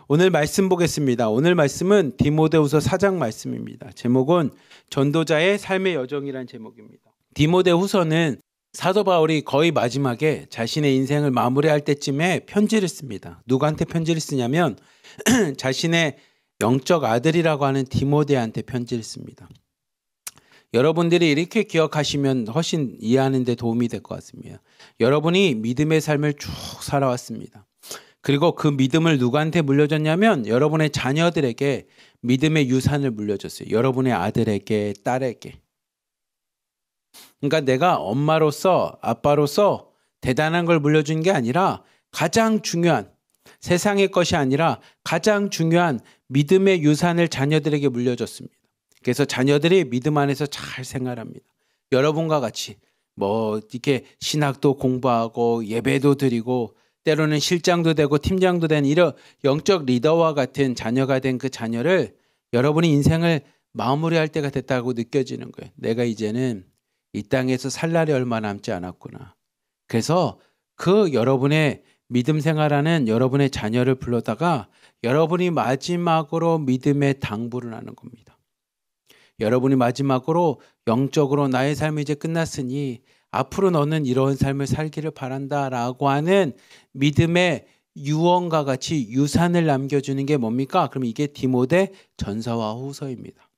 오늘 말씀 보겠습니다. 오늘 말씀은 디모데후서 4장 말씀입니다. 제목은 전도자의 삶의 여정이란 제목입니다. 디모데후서는 사도 바울이 거의 마지막에 자신의 인생을 마무리할 때쯤에 편지를 씁니다. 누구한테 편지를 쓰냐면 자신의 영적 아들이라고 하는 디모데한테 편지를 씁니다. 여러분들이 이렇게 기억하시면 훨씬 이해하는 데 도움이 될 것 같습니다. 여러분이 믿음의 삶을 쭉 살아왔습니다. 그리고 그 믿음을 누구한테 물려줬냐면 여러분의 자녀들에게 믿음의 유산을 물려줬어요. 여러분의 아들에게, 딸에게. 그러니까 내가 엄마로서, 아빠로서 대단한 걸 물려준 게 아니라 가장 중요한, 세상의 것이 아니라 가장 중요한 믿음의 유산을 자녀들에게 물려줬습니다. 그래서 자녀들이 믿음 안에서 잘 생활합니다. 여러분과 같이 이렇게 신학도 공부하고 예배도 드리고 때로는 실장도 되고 팀장도 된 이런 영적 리더와 같은 자녀가 된 그 자녀를 여러분이 인생을 마무리할 때가 됐다고 느껴지는 거예요. 내가 이제는 이 땅에서 살 날이 얼마 남지 않았구나. 그래서 그 여러분의 믿음 생활하는 여러분의 자녀를 불러다가 여러분이 마지막으로 믿음의 당부를 하는 겁니다. 여러분이 마지막으로 영적으로 나의 삶이 이제 끝났으니 앞으로 너는 이런 삶을 살기를 바란다라고 하는 믿음의 유언과 같이 유산을 남겨주는 게 뭡니까? 그럼 이게 디모데 전서와 후서입니다.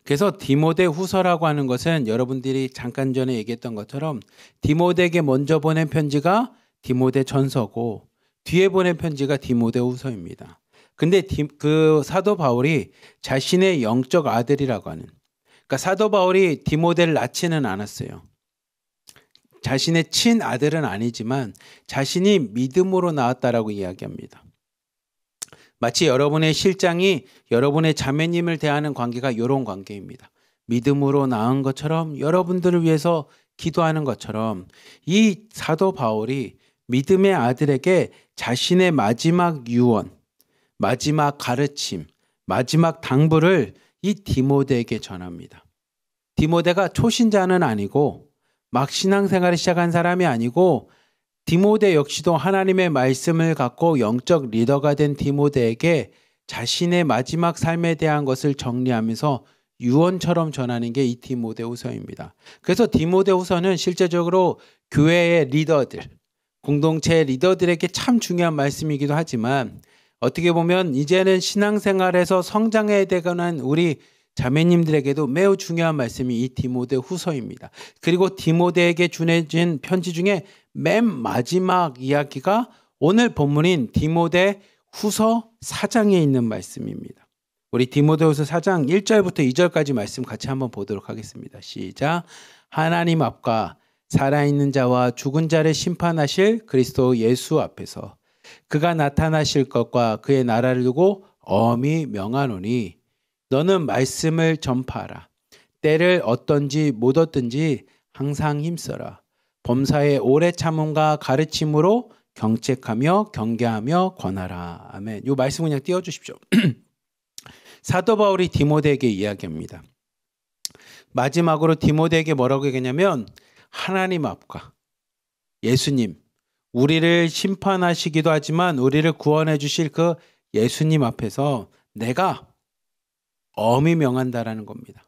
그래서 디모데 후서라고 하는 것은 여러분들이 잠깐 전에 얘기했던 것처럼 디모데에게 먼저 보낸 편지가 디모데 전서고 뒤에 보낸 편지가 디모데 후서입니다. 근데 그 사도 바울이 자신의 영적 아들이라고 하는, 그러니까 사도 바울이 디모데를 낳지는 않았어요. 자신의 친아들은 아니지만 자신이 믿음으로 낳았다라고 이야기합니다. 마치 여러분의 실장이 여러분의 자매님을 대하는 관계가 이런 관계입니다. 믿음으로 낳은 것처럼 여러분들을 위해서 기도하는 것처럼 이 사도 바울이 믿음의 아들에게 자신의 마지막 유언, 마지막 가르침, 마지막 당부를 이 디모데에게 전합니다. 디모데가 초신자는 아니고 막 신앙생활을 시작한 사람이 아니고 디모데 역시도 하나님의 말씀을 갖고 영적 리더가 된 디모데에게 자신의 마지막 삶에 대한 것을 정리하면서 유언처럼 전하는 게 이 디모데 후서입니다. 그래서 디모데 후서는 실제적으로 교회의 리더들, 공동체 리더들에게 참 중요한 말씀이기도 하지만 어떻게 보면 이제는 신앙생활에서 성장해야 되거나 우리 자매님들에게도 매우 중요한 말씀이 이 디모데 후서입니다. 그리고 디모데에게 전해진 편지 중에 맨 마지막 이야기가 오늘 본문인 디모데 후서 4장에 있는 말씀입니다. 우리 디모데 후서 4장 1절부터 2절까지 말씀 같이 한번 보도록 하겠습니다. 시작. 하나님 앞과 살아있는 자와 죽은 자를 심판하실 그리스도 예수 앞에서 그가 나타나실 것과 그의 나라를 두고 엄히 명하노니 너는 말씀을 전파하라. 때를 얻든지 못 얻든지 항상 힘써라. 범사의 오래 참음과 가르침으로 경책하며 경계하며 권하라. 아멘. 이 말씀 그냥 띄워주십시오. 사도 바울이 디모데에게 이야기합니다. 마지막으로 디모데에게 뭐라고 얘기했냐면 하나님 앞과 예수님, 우리를 심판하시기도 하지만 우리를 구원해 주실 그 예수님 앞에서 내가 엄히 명한다라는 겁니다.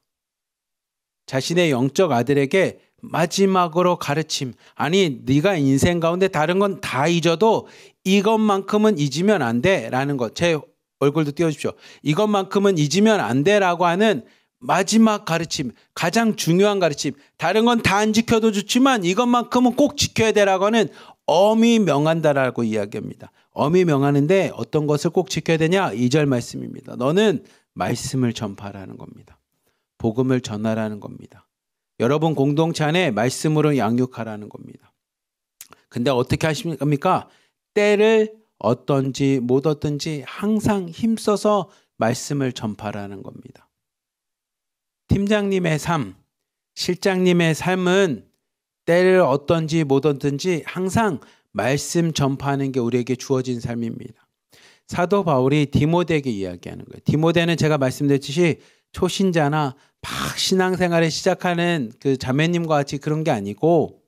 자신의 영적 아들에게 마지막으로 가르침, 아니 네가 인생 가운데 다른 건 다 잊어도 이것만큼은 잊으면 안 돼라는 것. 제 얼굴도 띄워주십시오. 이것만큼은 잊으면 안 돼라고 하는 마지막 가르침, 가장 중요한 가르침. 다른 건 다 안 지켜도 좋지만 이것만큼은 꼭 지켜야 되라고 하는 엄히 명한다라고 이야기합니다. 엄히 명하는데 어떤 것을 꼭 지켜야 되냐? 2절 말씀입니다. 너는 말씀을 전파하라는 겁니다. 복음을 전하라는 겁니다. 여러분 공동체 안에 말씀으로 양육하라는 겁니다. 근데 어떻게 하십니까? 때를 얻든지 못 얻든지 항상 힘써서 말씀을 전파하라는 겁니다. 팀장님의 삶, 실장님의 삶은 때를 얻든지 못 얻든지 항상 말씀 전파하는 게 우리에게 주어진 삶입니다. 사도 바울이 디모데에게 이야기하는 거예요. 디모데는 제가 말씀드렸듯이 초신자나 막 신앙생활을 시작하는 그 자매님과 같이 그런 게 아니고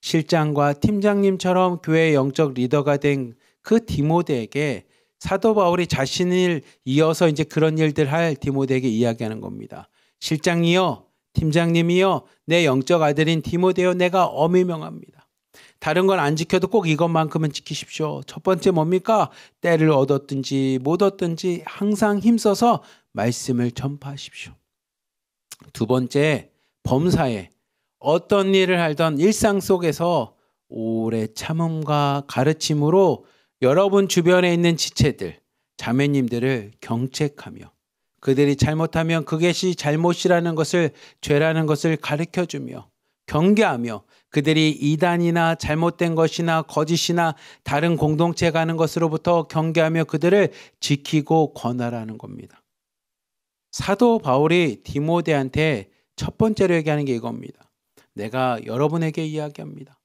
실장과 팀장님처럼 교회의 영적 리더가 된 그 디모데에게 사도 바울이 자신을 이어서 이제 그런 일들 할 디모데에게 이야기하는 겁니다. 실장이여, 팀장님이여, 내 영적 아들인 디모데여, 내가 엄히 명합니다. 다른 건 안 지켜도 꼭 이것만큼은 지키십시오. 첫 번째 뭡니까? 때를 얻었든지 못 얻든지 항상 힘써서 말씀을 전파하십시오. 두 번째, 범사에 어떤 일을 하던 일상 속에서 오래 참음과 가르침으로 여러분 주변에 있는 지체들, 자매님들을 경책하며 그들이 잘못하면 그것이 잘못이라는 것을, 죄라는 것을 가르쳐주며 경계하며 그들이 이단이나 잘못된 것이나 거짓이나 다른 공동체가 하는 것으로부터 경계하며 그들을 지키고 권하라는 겁니다. 사도 바울이 디모데한테 첫 번째로 얘기하는 게 이겁니다. 내가 여러분에게 이야기합니다.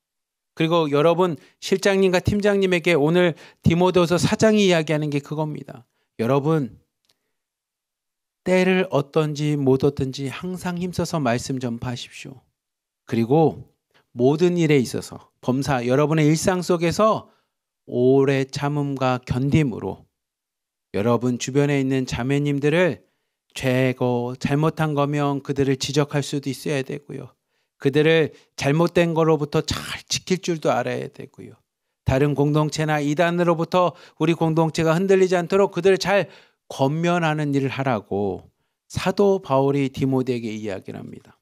그리고 여러분 실장님과 팀장님에게 오늘 디모데후서 4장이 이야기하는 게 그겁니다. 여러분 때를 얻든지 못 얻든지 항상 힘써서 말씀 전파하십시오. 그리고 모든 일에 있어서 범사 여러분의 일상 속에서 오래 참음과 견딤으로 여러분 주변에 있는 자매님들을 죄고 잘못한 거면 그들을 지적할 수도 있어야 되고요. 그들을 잘못된 거로부터 잘 지킬 줄도 알아야 되고요. 다른 공동체나 이단으로부터 우리 공동체가 흔들리지 않도록 그들을 잘 권면하는 일을 하라고 사도 바울이 디모데에게 이야기를 합니다.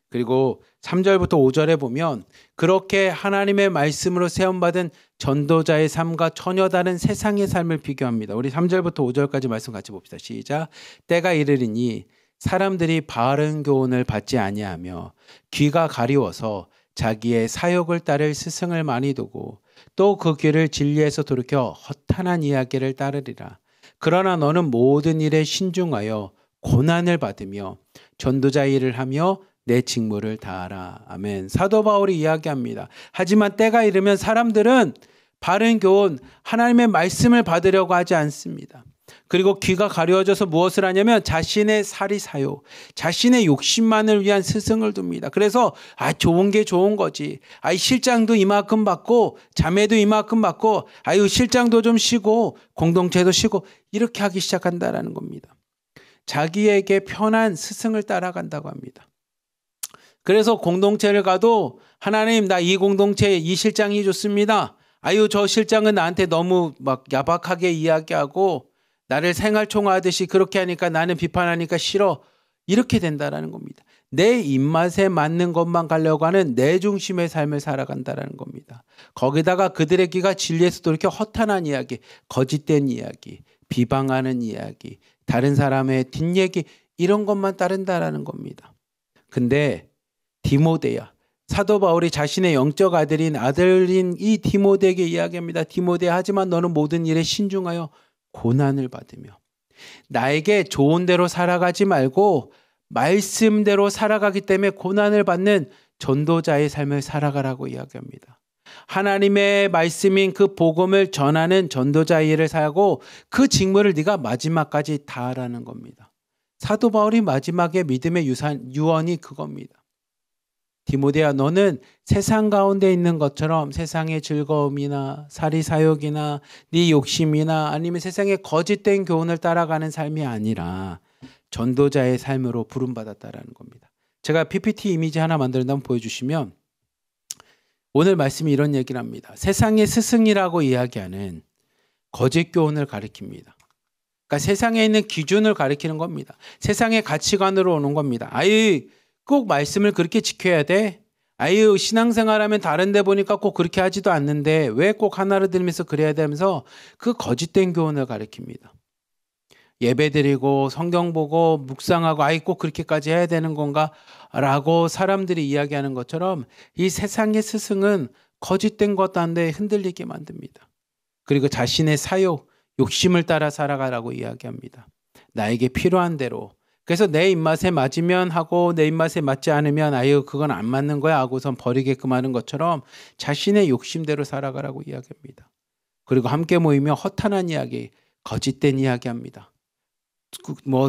그리고 3절부터 5절에 보면 그렇게 하나님의 말씀으로 세움받은 전도자의 삶과 전혀 다른 세상의 삶을 비교합니다. 우리 3절부터 5절까지 말씀 같이 봅시다. 시작. 때가 이르리니 사람들이 바른 교훈을 받지 아니하며 귀가 가리워서 자기의 사욕을 따를 스승을 많이 두고 또 그 귀를 진리에서 돌이켜 허탄한 이야기를 따르리라. 그러나 너는 모든 일에 신중하여 고난을 받으며 전도자 일을 하며 내 직무를 다하라. 아멘. 사도 바울이 이야기합니다. 하지만 때가 이르면 사람들은 바른 교훈, 하나님의 말씀을 받으려고 하지 않습니다. 그리고 귀가 가려워져서 무엇을 하냐면 자신의 사리사욕, 자신의 욕심만을 위한 스승을 둡니다. 그래서 좋은 게 좋은 거지. 실장도 이만큼 받고 자매도 이만큼 받고 실장도 좀 쉬고 공동체도 쉬고 이렇게 하기 시작한다라는 겁니다. 자기에게 편한 스승을 따라간다고 합니다. 그래서 공동체를 가도 하나님 나 이 공동체 이 실장이 좋습니다. 저 실장은 나한테 너무 막 야박하게 이야기하고 나를 생활총화하듯이 그렇게 하니까 나는 비판하니까 싫어. 이렇게 된다라는 겁니다. 내 입맛에 맞는 것만 가려고 하는 내 중심의 삶을 살아간다라는 겁니다. 거기다가 그들의 귀가 진리에서 돌이켜 허탄한 이야기, 거짓된 이야기, 비방하는 이야기, 다른 사람의 뒷얘기 이런 것만 따른다라는 겁니다. 근데 디모데야. 사도 바울이 자신의 영적 아들인 이 디모데에게 이야기합니다. 디모데야 하지만 너는 모든 일에 신중하여 고난을 받으며 나에게 좋은 대로 살아가지 말고 말씀대로 살아가기 때문에 고난을 받는 전도자의 삶을 살아가라고 이야기합니다. 하나님의 말씀인 그 복음을 전하는 전도자의 일을 사고 그 직무를 네가 마지막까지 다하라는 겁니다. 사도 바울이 마지막에 믿음의 유언이 그겁니다. 디모데야 너는 세상 가운데 있는 것처럼 세상의 즐거움이나 사리사욕이나 네 욕심이나 아니면 세상의 거짓된 교훈을 따라가는 삶이 아니라 전도자의 삶으로 부름받았다라는 겁니다. 제가 PPT 이미지 하나 만들어서 보여주시면 오늘 말씀이 이런 얘기를 합니다. 세상의 스승이라고 이야기하는 거짓 교훈을 가리킵니다. 그러니까 세상에 있는 기준을 가리키는 겁니다. 세상의 가치관으로 오는 겁니다. 꼭 말씀을 그렇게 지켜야 돼? 신앙생활하면 다른 데 보니까 꼭 그렇게 하지도 않는데 왜 꼭 하나를 들면서 그래야 되면서 그 거짓된 교훈을 가리킵니다. 예배드리고 성경 보고 묵상하고 꼭 그렇게까지 해야 되는 건가? 라고 사람들이 이야기하는 것처럼 이 세상의 스승은 거짓된 것 한데 흔들리게 만듭니다. 그리고 자신의 사욕, 욕심을 따라 살아가라고 이야기합니다. 나에게 필요한 대로. 그래서 내 입맛에 맞으면 하고 내 입맛에 맞지 않으면 그건 안 맞는 거야 하고선 버리게끔 하는 것처럼 자신의 욕심대로 살아가라고 이야기합니다. 그리고 함께 모이며 허탄한 이야기, 거짓된 이야기합니다.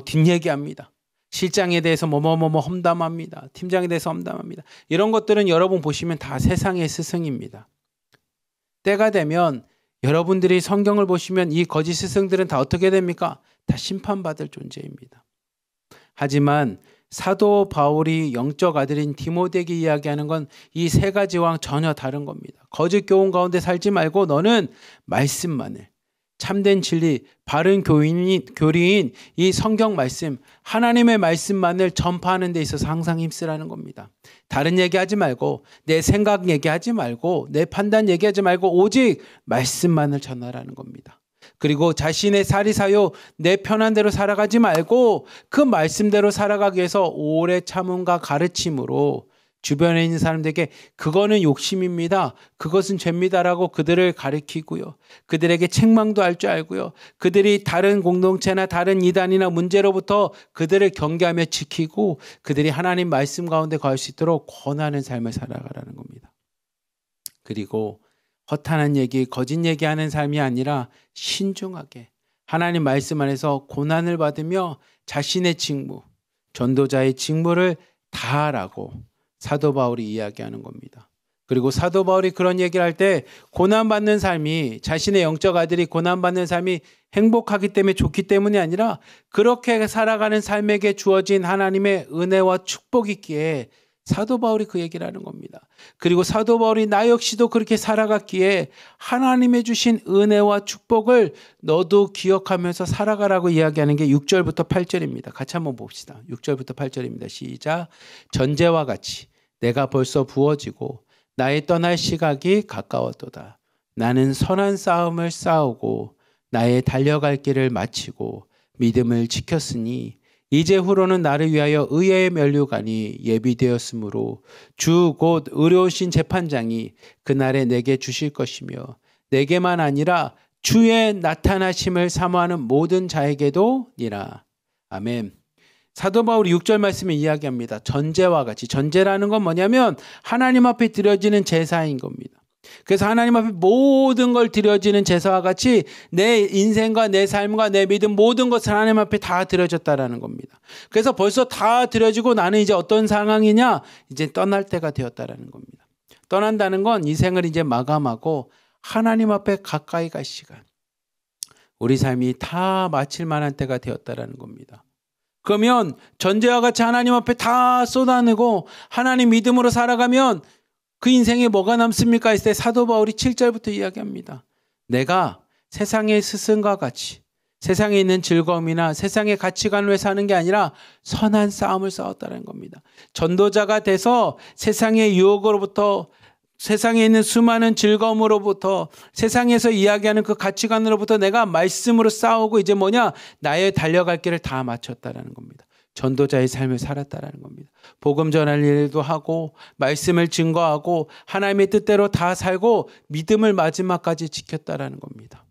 뒷얘기합니다. 실장에 대해서 험담합니다. 팀장에 대해서 험담합니다. 이런 것들은 여러분 보시면 다 세상의 스승입니다. 때가 되면 여러분들이 성경을 보시면 이 거짓 스승들은 다 어떻게 됩니까? 다 심판받을 존재입니다. 하지만 사도 바울이 영적 아들인 디모데에게 이야기하는 건 이 세 가지와 전혀 다른 겁니다. 거짓 교훈 가운데 살지 말고 너는 말씀만을, 참된 진리, 바른 교리인 이 성경 말씀, 하나님의 말씀만을 전파하는 데 있어서 항상 힘쓰라는 겁니다. 다른 얘기하지 말고, 내 생각 얘기하지 말고, 내 판단 얘기하지 말고 오직 말씀만을 전하라는 겁니다. 그리고 자신의 사리사욕, 내 편한 대로 살아가지 말고 그 말씀대로 살아가기 위해서 오래 참음과 가르침으로 주변에 있는 사람들에게 그거는 욕심입니다, 그것은 죄입니다라고 그들을 가르치고요. 그들에게 책망도 할 줄 알고요. 그들이 다른 공동체나 다른 이단이나 문제로부터 그들을 경계하며 지키고 그들이 하나님 말씀 가운데 거할 수 있도록 권하는 삶을 살아가라는 겁니다. 그리고 허탄한 얘기, 거짓 얘기하는 삶이 아니라 신중하게 하나님 말씀 안에서 고난을 받으며 자신의 직무, 전도자의 직무를 다하라고 사도 바울이 이야기하는 겁니다. 그리고 사도 바울이 그런 얘기를 할 때 고난받는 삶이, 자신의 영적 아들이 고난받는 삶이 행복하기 때문에 좋기 때문이 아니라 그렇게 살아가는 삶에게 주어진 하나님의 은혜와 축복이 있기에 사도 바울이 그 얘기를 하는 겁니다. 그리고 사도 바울이 나 역시도 그렇게 살아갔기에 하나님의 주신 은혜와 축복을 너도 기억하면서 살아가라고 이야기하는 게 6절부터 8절입니다. 같이 한번 봅시다. 6절부터 8절입니다. 시작. 전제와 같이 내가 벌써 부어지고 나의 떠날 시각이 가까웠도다. 나는 선한 싸움을 싸우고 나의 달려갈 길을 마치고 믿음을 지켰으니 이제 후로는 나를 위하여 의의 면류관이 예비되었으므로 주 곧 의로우신 재판장이 그날에 내게 주실 것이며 내게만 아니라 주의 나타나심을 사모하는 모든 자에게도 니라. 아멘. 사도 바울이 6절 말씀을 이야기합니다. 전제와 같이. 전제라는 건 뭐냐면 하나님 앞에 드려지는 제사인 겁니다. 그래서 하나님 앞에 모든 걸 드려지는 제사와 같이 내 인생과 내 삶과 내 믿음 모든 것을 하나님 앞에 다 드려졌다라는 겁니다. 그래서 벌써 다 드려지고 나는 이제 어떤 상황이냐? 이제 떠날 때가 되었다라는 겁니다. 떠난다는 건 이 생을 이제 마감하고 하나님 앞에 가까이 갈 시간. 우리 삶이 다 마칠 만한 때가 되었다라는 겁니다. 그러면 전제와 같이 하나님 앞에 다 쏟아내고 하나님 믿음으로 살아가면 그 인생에 뭐가 남습니까? 했을 때 사도 바울이 7절부터 이야기합니다. 내가 세상의 스승과 같이 세상에 있는 즐거움이나 세상의 가치관을 사는 게 아니라 선한 싸움을 싸웠다는 겁니다. 전도자가 돼서 세상의 유혹으로부터, 세상에 있는 수많은 즐거움으로부터, 세상에서 이야기하는 그 가치관으로부터 내가 말씀으로 싸우고 이제 뭐냐? 나의 달려갈 길을 다 마쳤다는 겁니다. 전도자의 삶을 살았다라는 겁니다. 복음 전할 일도 하고 말씀을 증거하고 하나님의 뜻대로 다 살고 믿음을 마지막까지 지켰다라는 겁니다.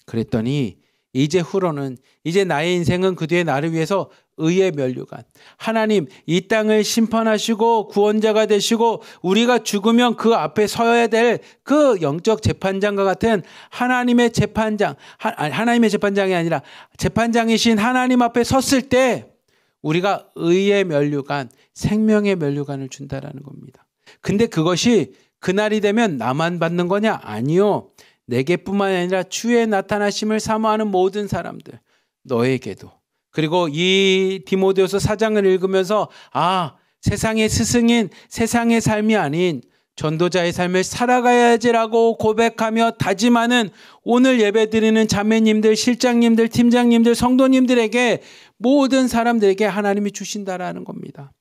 그랬더니 이제 후로는, 이제 나의 인생은 그 뒤에 나를 위해서 의의 면류관, 하나님 이 땅을 심판하시고 구원자가 되시고 우리가 죽으면 그 앞에 서야 될 그 영적 재판장과 같은 하나님의 재판장, 하나님의 재판장이 아니라 재판장이신 하나님 앞에 섰을 때 우리가 의의 면류관, 생명의 면류관을 준다라는 겁니다. 근데 그것이 그날이 되면 나만 받는 거냐? 아니요. 내게뿐만 아니라 주의 나타나심을 사모하는 모든 사람들, 너에게도. 그리고 이 디모데후서 4장을 읽으면서 세상의 스승인 세상의 삶이 아닌 전도자의 삶을 살아가야지라고 고백하며 다짐하는 오늘 예배드리는 자매님들, 실장님들, 팀장님들, 성도님들에게, 모든 사람들에게 하나님이 주신다라는 겁니다.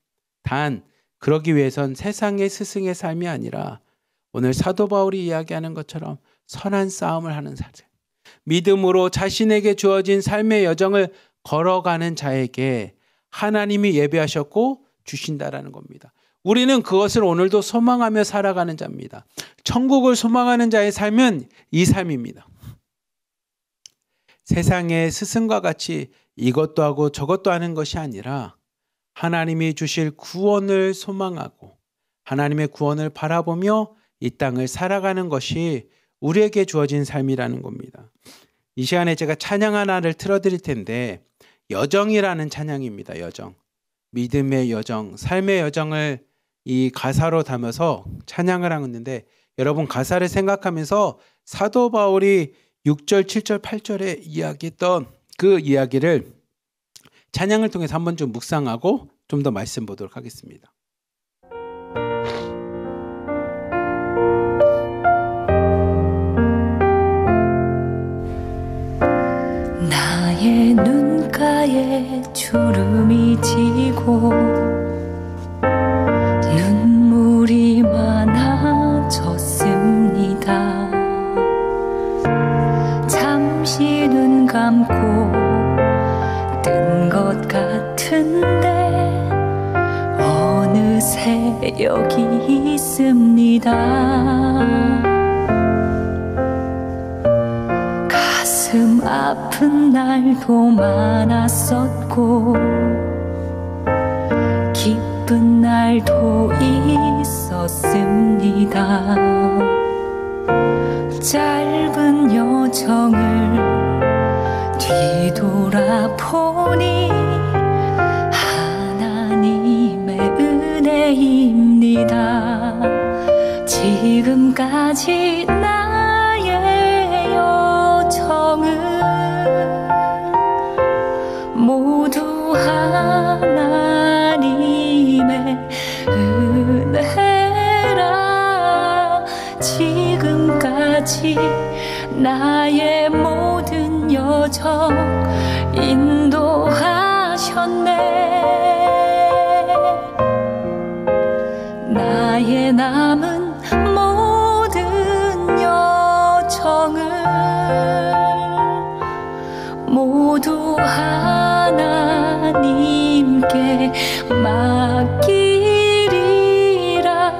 단 그러기 위해선 세상의 스승의 삶이 아니라 오늘 사도 바울이 이야기하는 것처럼 선한 싸움을 하는 사람, 믿음으로 자신에게 주어진 삶의 여정을 걸어가는 자에게 하나님이 예배하셨고 주신다라는 겁니다. 우리는 그것을 오늘도 소망하며 살아가는 자입니다. 천국을 소망하는 자의 삶은 이 삶입니다. 세상의 스승과 같이 이것도 하고 저것도 하는 것이 아니라 하나님이 주실 구원을 소망하고 하나님의 구원을 바라보며 이 땅을 살아가는 것이 우리에게 주어진 삶이라는 겁니다. 이 시간에 제가 찬양 하나를 틀어드릴 텐데 여정이라는 찬양입니다. 여정. 믿음의 여정, 삶의 여정을 이 가사로 담아서 찬양을 하고 있는데 여러분 가사를 생각하면서 사도 바울이 6절, 7절, 8절에 이야기했던 그 이야기를 찬양을 통해서 한번 좀 묵상하고 좀 더 말씀 보도록 하겠습니다. 나의 눈가에 주름이 지고 눈물이 많아졌습니다. 잠시 눈 감고 뜬 것 같은데 어느새 여기 있습니다. 가슴 아픈 날도 많았었고 기쁜 날도 있었습니다. 짧은 여정을 뒤돌아보니 하나님의 은혜입니다. 지금까지 나의 여정을 모두 하나님의 은혜라. 지금까지 나의 모든 여정 인도하셨네. 나의 남은 모든 여정을 모두 하나님께 맡기리라.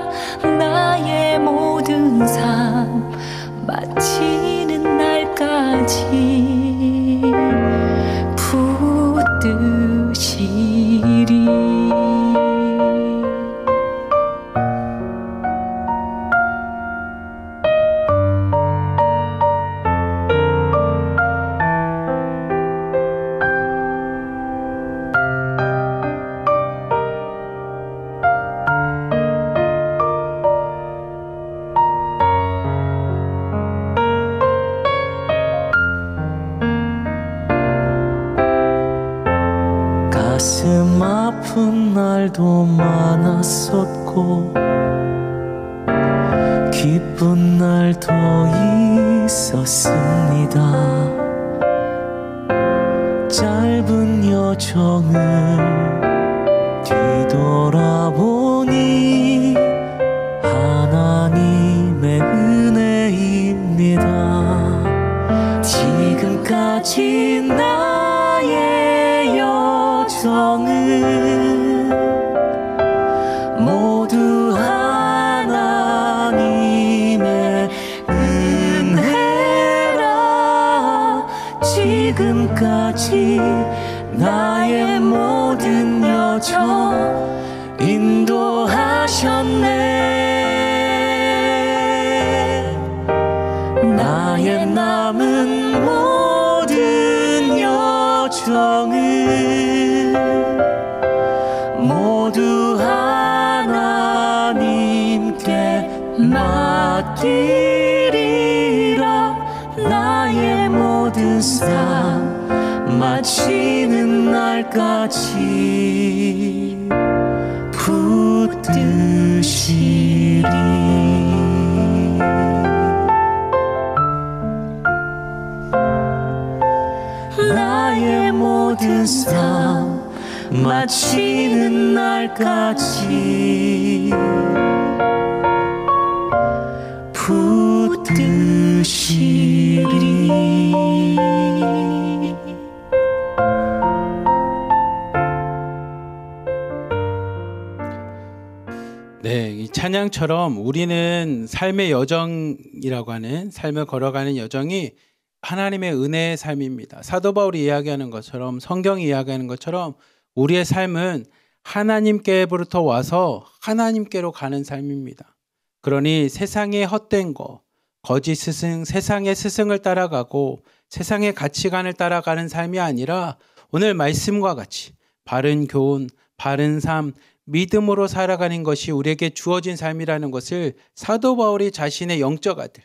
나의 모든 삶 마치는 날까지 붙드시리. 가슴 아픈 날도 많았었고 기쁜 날도 있었습니다. 짧은 여정을 뒤돌아보니 하나님의 은혜입니다. 지금까지 나의 여정을 모두 하나님의 은혜라. 지금까지 나의 모든 여정 인도하셨네. 나의 남은 모든 여정을 모두 하나님께 맡기리라. 나의 모든 삶 마치는 날까지 붙드시리. 나의 모든 삶 마치는 날까지 붙드시리. 네, 이 찬양처럼 우리는 삶의 여정이라고 하는 삶을 걸어가는 여정이 하나님의 은혜의 삶입니다. 사도 바울이 이야기하는 것처럼 성경이 이야기하는 것처럼 우리의 삶은 하나님께로부터 와서 하나님께로 가는 삶입니다. 그러니 세상의 헛된 거, 거짓 스승, 세상의 스승을 따라가고 세상의 가치관을 따라가는 삶이 아니라 오늘 말씀과 같이 바른 교훈, 바른 삶, 믿음으로 살아가는 것이 우리에게 주어진 삶이라는 것을 사도 바울이 자신의 영적 아들,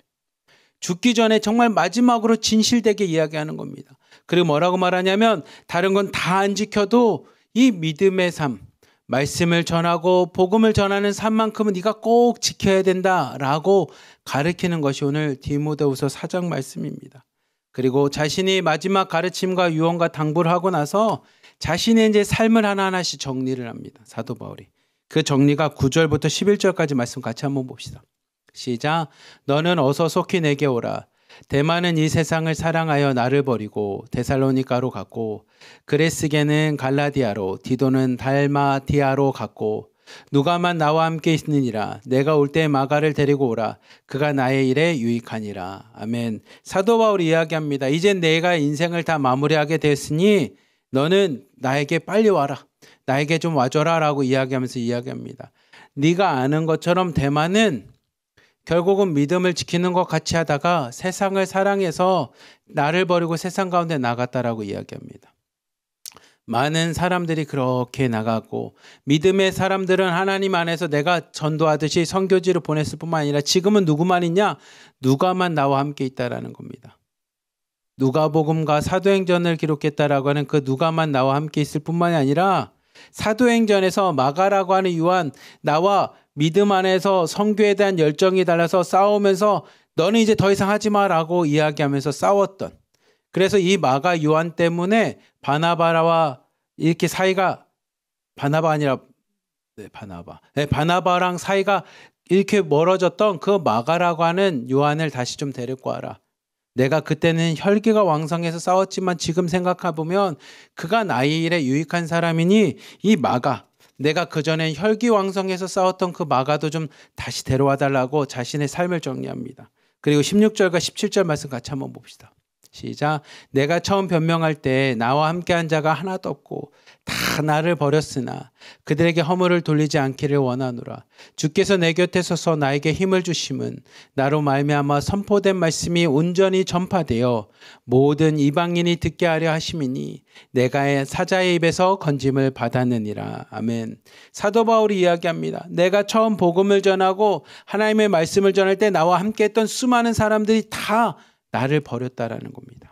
죽기 전에 정말 마지막으로 진실되게 이야기하는 겁니다. 그리고 뭐라고 말하냐면 다른 건 다 안 지켜도 이 믿음의 삶, 말씀을 전하고 복음을 전하는 삶만큼은 네가 꼭 지켜야 된다라고 가르치는 것이 오늘 디모데후서 4장 말씀입니다. 그리고 자신이 마지막 가르침과 유언과 당부를 하고 나서 자신의 이제 삶을 하나하나씩 정리를 합니다. 사도 바울이. 그 정리가 9절부터 11절까지 말씀 같이 한번 봅시다. 시작. 너는 어서 속히 내게 오라. 데마는 이 세상을 사랑하여 나를 버리고 데살로니가로 갔고 그레스게는 갈라디아로 디도는 달마티아로 갔고 누가만 나와 함께 있느니라. 내가 올 때 마가를 데리고 오라. 그가 나의 일에 유익하니라. 아멘. 사도 바울이 이야기합니다. 이제 내가 인생을 다 마무리하게 됐으니 너는 나에게 빨리 와라. 나에게 좀 와줘라 라고 이야기하면서 이야기합니다. 네가 아는 것처럼 데마는 결국은 믿음을 지키는 것 같이 하다가 세상을 사랑해서 나를 버리고 세상 가운데 나갔다라고 이야기합니다. 많은 사람들이 그렇게 나가고 믿음의 사람들은 하나님 안에서 내가 전도하듯이 선교지를 보냈을 뿐만 아니라 지금은 누구만 있냐? 누가만 나와 함께 있다라는 겁니다. 누가복음과 사도행전을 기록했다라고 하는 그 누가만 나와 함께 있을 뿐만이 아니라 사도행전에서 마가라고 하는 요한 나와 믿음 안에서 선교에 대한 열정이 달라서 싸우면서 너는 이제 더 이상 하지 마라고 이야기하면서 싸웠던, 그래서 이 마가 요한 때문에 바나바와 이렇게 사이가 바나바랑 사이가 이렇게 멀어졌던 그 마가라고 하는 요한을 다시 좀 데리고 와라. 내가 그때는 혈기가 왕성해서 싸웠지만 지금 생각해보면 그가 나의 일에 유익한 사람이니 이 마가, 내가 그전엔 혈기왕성해서 싸웠던 그 마가도 좀 다시 데려와 달라고 자신의 삶을 정리합니다. 그리고 16절과 17절 말씀 같이 한번 봅시다. 시작. 내가 처음 변명할 때 나와 함께한 자가 하나도 없고 다 나를 버렸으나 그들에게 허물을 돌리지 않기를 원하노라. 주께서 내 곁에 서서 나에게 힘을 주심은 나로 말미암아 선포된 말씀이 온전히 전파되어 모든 이방인이 듣게 하려 하심이니 내가 사자의 입에서 건짐을 받았느니라. 아멘. 사도 바울이 이야기합니다. 내가 처음 복음을 전하고 하나님의 말씀을 전할 때 나와 함께했던 수많은 사람들이 다 나를 버렸다라는 겁니다.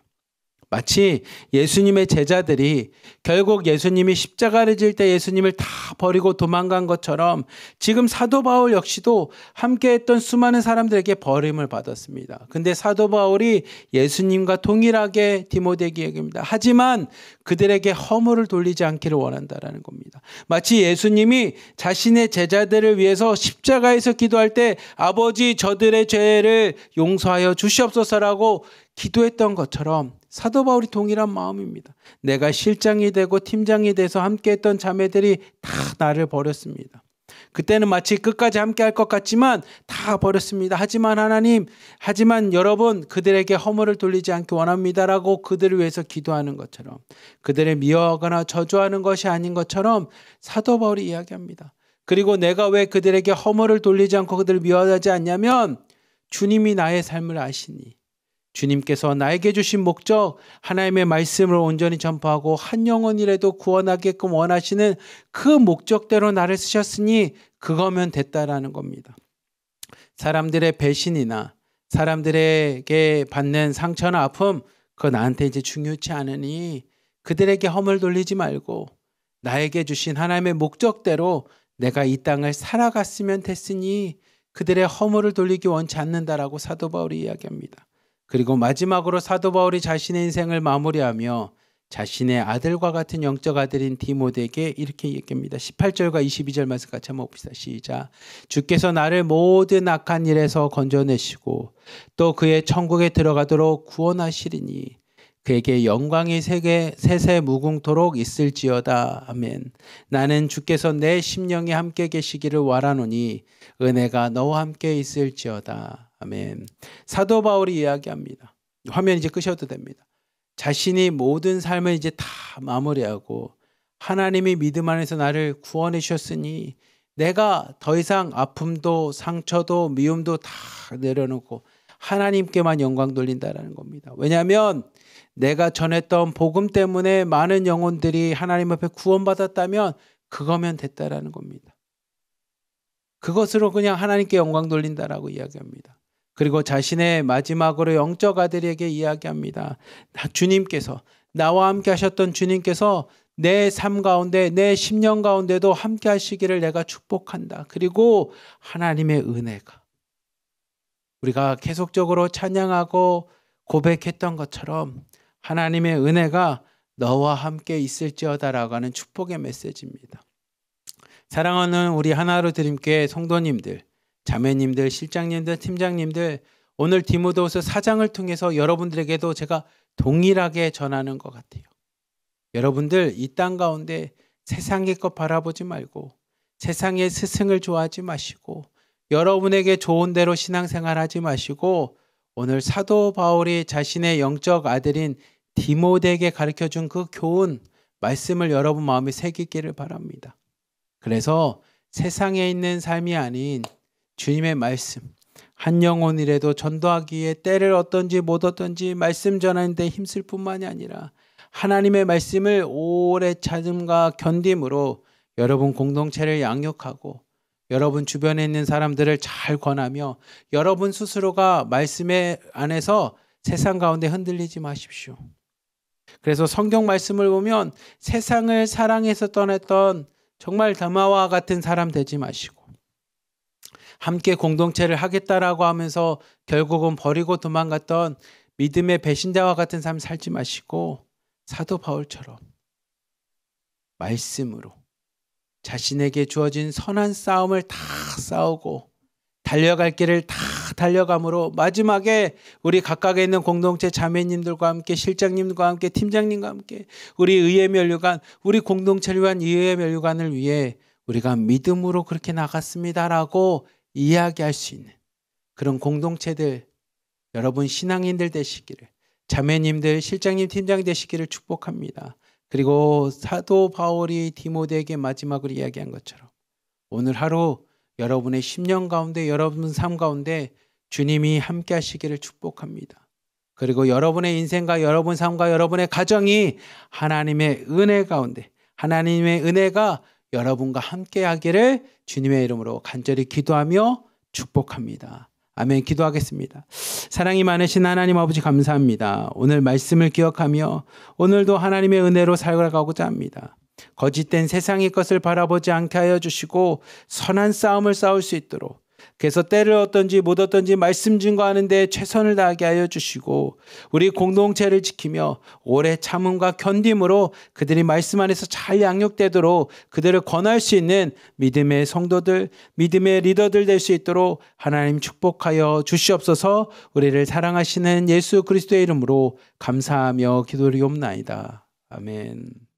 마치 예수님의 제자들이 결국 예수님이 십자가를 질 때 예수님을 다 버리고 도망간 것처럼 지금 사도 바울 역시도 함께했던 수많은 사람들에게 버림을 받았습니다. 근데 사도 바울이 예수님과 동일하게 디모데에게 얘기합니다. 하지만 그들에게 허물을 돌리지 않기를 원한다라는 겁니다. 마치 예수님이 자신의 제자들을 위해서 십자가에서 기도할 때 아버지 저들의 죄를 용서하여 주시옵소서라고 기도했던 것처럼 사도 바울이 동일한 마음입니다. 내가 실장이 되고 팀장이 돼서 함께했던 자매들이 다 나를 버렸습니다. 그때는 마치 끝까지 함께할 것 같지만 다 버렸습니다. 하지만 하나님, 하지만 여러분 그들에게 허물을 돌리지 않기 원합니다라고 그들을 위해서 기도하는 것처럼, 그들을 미워하거나 저주하는 것이 아닌 것처럼 사도 바울이 이야기합니다. 그리고 내가 왜 그들에게 허물을 돌리지 않고 그들을 미워하지 않냐면 주님이 나의 삶을 아시니, 주님께서 나에게 주신 목적, 하나님의 말씀을 온전히 전파하고 한 영혼이라도 구원하게끔 원하시는 그 목적대로 나를 쓰셨으니 그거면 됐다라는 겁니다. 사람들의 배신이나 사람들에게 받는 상처나 아픔, 그거 나한테 이제 중요치 않으니 그들에게 허물 돌리지 말고 나에게 주신 하나님의 목적대로 내가 이 땅을 살아갔으면 됐으니 그들의 허물을 돌리기 원치 않는다라고 사도 바울이 이야기합니다. 그리고 마지막으로 사도 바울이 자신의 인생을 마무리하며 자신의 아들과 같은 영적 아들인 디모데에게 이렇게 얘기합니다. 18절과 22절 말씀 같이 한번 봅시다. 시작. 주께서 나를 모든 악한 일에서 건져내시고 또 그의 천국에 들어가도록 구원하시리니 그에게 영광이 세세 무궁토록 있을지어다. 아멘. 나는 주께서 내 심령에 함께 계시기를 원하노니 은혜가 너와 함께 있을지어다. 아멘. 사도 바울이 이야기합니다. 화면 이제 끄셔도 됩니다. 자신이 모든 삶을 이제 다 마무리하고 하나님이 믿음 안에서 나를 구원해 주셨으니 내가 더 이상 아픔도 상처도 미움도 다 내려놓고 하나님께만 영광 돌린다라는 겁니다. 왜냐하면 내가 전했던 복음 때문에 많은 영혼들이 하나님 앞에 구원받았다면 그거면 됐다라는 겁니다. 그것으로 그냥 하나님께 영광 돌린다라고 이야기합니다. 그리고 자신의 마지막으로 영적 아들에게 이야기합니다. 주님께서, 나와 함께 하셨던 주님께서 내 삶 가운데, 내 10년 가운데도 함께 하시기를 내가 축복한다. 그리고 하나님의 은혜가, 우리가 계속적으로 찬양하고 고백했던 것처럼 하나님의 은혜가 너와 함께 있을지어다라고 하는 축복의 메시지입니다. 사랑하는 우리 하나로 드림교회 성도님들, 자매님들, 실장님들, 팀장님들, 오늘 디모데후서 4장을 통해서 여러분들에게도 제가 동일하게 전하는 것 같아요. 여러분들 이 땅 가운데 세상의 것 바라보지 말고 세상의 스승을 좋아하지 마시고 여러분에게 좋은 대로 신앙생활하지 마시고 오늘 사도 바울이 자신의 영적 아들인 디모데에게 가르쳐준 그 교훈 말씀을 여러분 마음에 새기기를 바랍니다. 그래서 세상에 있는 삶이 아닌 주님의 말씀, 한 영혼이라도 전도하기에 때를 얻든지 못 얻든지 말씀 전하는 데 힘쓸 뿐만이 아니라 하나님의 말씀을 오래 참음과 견딤으로 여러분 공동체를 양육하고 여러분 주변에 있는 사람들을 잘 권하며 여러분 스스로가 말씀의 안에서 세상 가운데 흔들리지 마십시오. 그래서 성경 말씀을 보면 세상을 사랑해서 떠났던 정말 다마와 같은 사람 되지 마시고 함께 공동체를 하겠다라고 하면서 결국은 버리고 도망갔던 믿음의 배신자와 같은 삶 살지 마시고 사도 바울처럼 말씀으로 자신에게 주어진 선한 싸움을 다 싸우고 달려갈 길을 다 달려감으로 마지막에 우리 각각에 있는 공동체 자매님들과 함께 실장님과 함께 팀장님과 함께 우리 의회 면류관, 우리 공동체를 위한 의회 면류관을 위해 우리가 믿음으로 그렇게 나갔습니다라고 이야기할 수 있는 그런 공동체들, 여러분 신앙인들 되시기를, 자매님들, 실장님, 팀장 되시기를 축복합니다. 그리고 사도 바울이 디모데에게 마지막으로 이야기한 것처럼 오늘 하루 여러분의 10년 가운데, 여러분 삶 가운데 주님이 함께 하시기를 축복합니다. 그리고 여러분의 인생과 여러분 삶과 여러분의 가정이 하나님의 은혜 가운데, 하나님의 은혜가 여러분과 함께 하기를 주님의 이름으로 간절히 기도하며 축복합니다. 아멘. 기도하겠습니다. 사랑이 많으신 하나님 아버지 감사합니다. 오늘 말씀을 기억하며 오늘도 하나님의 은혜로 살아가고자 합니다. 거짓된 세상의 것을 바라보지 않게 하여 주시고 선한 싸움을 싸울 수 있도록, 그래서 때를 얻든지 못 얻든지 말씀 증거하는 데 최선을 다하게 하여 주시고 우리 공동체를 지키며 오래 참음과 견딤으로 그들이 말씀 안에서 잘 양육되도록 그들을 권할 수 있는 믿음의 성도들, 믿음의 리더들 될 수 있도록 하나님 축복하여 주시옵소서. 우리를 사랑하시는 예수 그리스도의 이름으로 감사하며 기도드리옵나이다. 아멘.